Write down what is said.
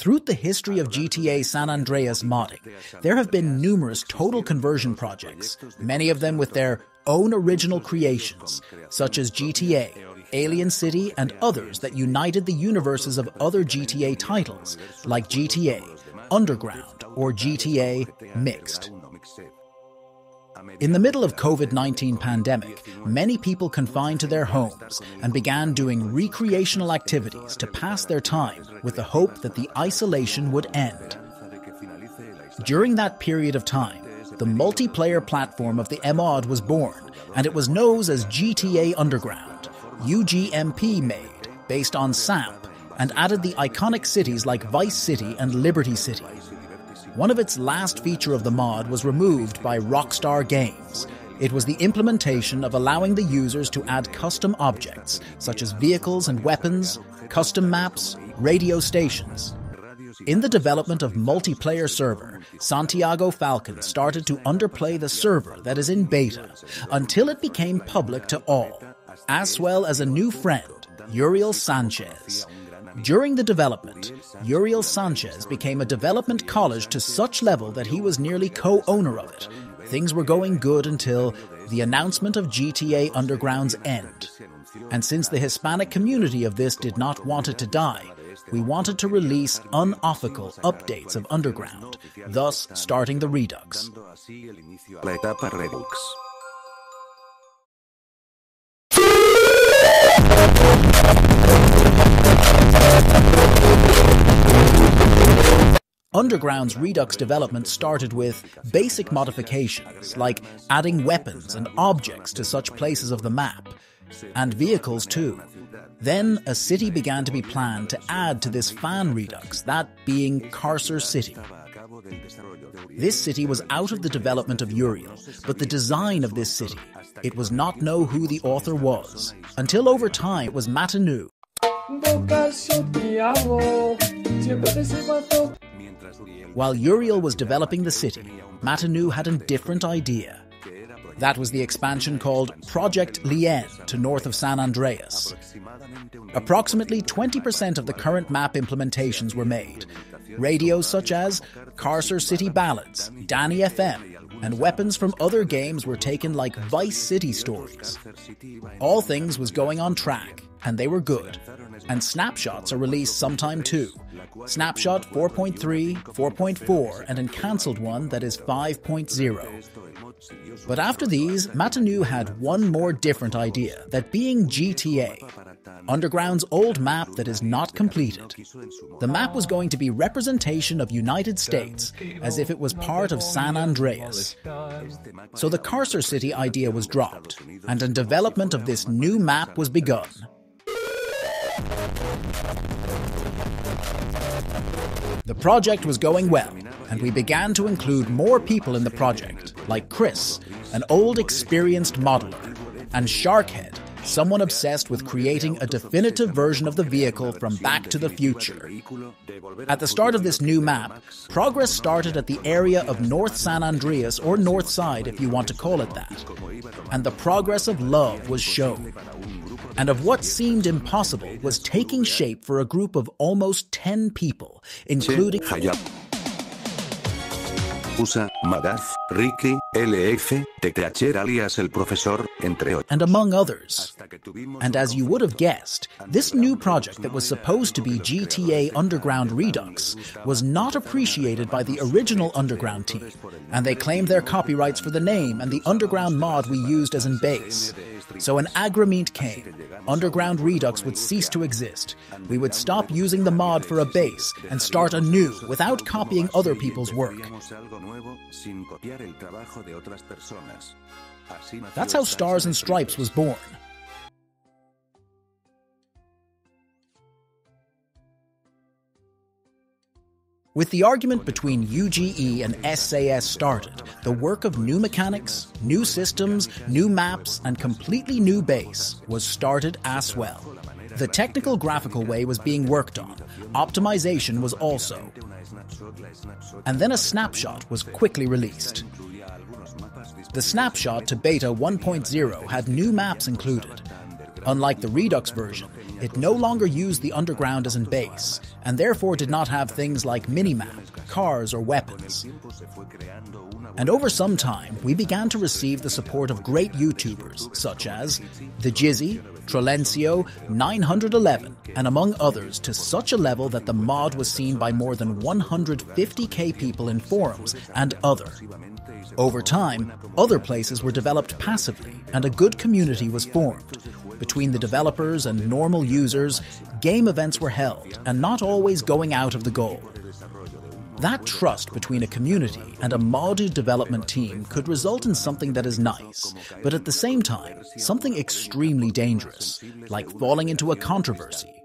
Throughout the history of GTA San Andreas modding, there have been numerous total conversion projects, many of them with their own original creations, such as GTA, Alien City, and others that united the universes of other GTA titles, like GTA Underground or GTA Mixed. In the middle of COVID-19 pandemic, many people confined to their homes and began doing recreational activities to pass their time with the hope that the isolation would end. During that period of time, the multiplayer platform of the mod was born, and it was known as GTA Underground, UGMP made, based on SAMP, and added the iconic cities like Vice City and Liberty City. One of its last feature of the mod was removed by Rockstar Games. It was the implementation of allowing the users to add custom objects, such as vehicles and weapons, custom maps, radio stations. In the development of multiplayer server, Santiago Falcon started to underplay the server that is in beta, until it became public to all, as well as a new friend, Uriel Sanchez. During the development, Uriel Sanchez became a development college to such level that he was nearly co-owner of it. Things were going good until the announcement of GTA Underground's end. And since the Hispanic community of this did not want it to die, we wanted to release unofficial updates of Underground, thus starting the Redux. Underground's Redux development started with basic modifications, like adding weapons and objects to such places of the map, and vehicles too. Then a city began to be planned to add to this fan Redux, that being Carcer City. This city was out of the development of Uriel, but the design of this city, it was not known who the author was, until over time it was Matanu. While Uriel was developing the city, Matanu had a different idea. That was the expansion called Project Lienne to north of San Andreas. Approximately 20% of the current map implementations were made. Radios such as Carcer City Ballads, Danny FM, and weapons from other games were taken like Vice City stories. All things was going on track, and they were good. And snapshots are released sometime too. Snapshot 4.3, 4.4, and a cancelled one that is 5.0. But after these, Matanu had one more different idea, that being GTA, Underground's old map that is not completed. The map was going to be representation of United States, as if it was part of San Andreas. So the Carcer City idea was dropped, and a development of this new map was begun. The project was going well, and we began to include more people in the project, like Chris, an old experienced modeler, and Sharkhead, someone obsessed with creating a definitive version of the vehicle from Back to the Future. At the start of this new map, progress started at the area of North San Andreas, or North Side if you want to call it that, and the progress of love was shown. And of what seemed impossible was taking shape for a group of almost 10 people, including USA, Madaf, Ricky, LF, TTH alias El Profesor, entre otros. And among others. And as you would have guessed, this new project that was supposed to be GTA Underground Redux was not appreciated by the original Underground team, and they claimed their copyrights for the name and the Underground mod we used as in base. So an agreement came. Underground Redux would cease to exist. We would stop using the mod for a base and start anew without copying other people's work. That's how Stars and Stripes was born. With the argument between UGE and SAS started, the work of new mechanics, new systems, new maps, and completely new base was started as well. The technical graphical way was being worked on. Optimization was also. And then a snapshot was quickly released. The snapshot to beta 1.0 had new maps included. Unlike the Redux version, it no longer used the underground as in base, and therefore did not have things like minimap, cars, or weapons. And over some time, we began to receive the support of great YouTubers such as The Jizzy, Trolencio, 911, and among others, to such a level that the mod was seen by more than 150k people in forums and other. Over time, other places were developed passively, and a good community was formed. Between the developers and normal users, game events were held, and not always going out of the goal. That trust between a community and a modded development team could result in something that is nice, but at the same time, something extremely dangerous, like falling into a controversy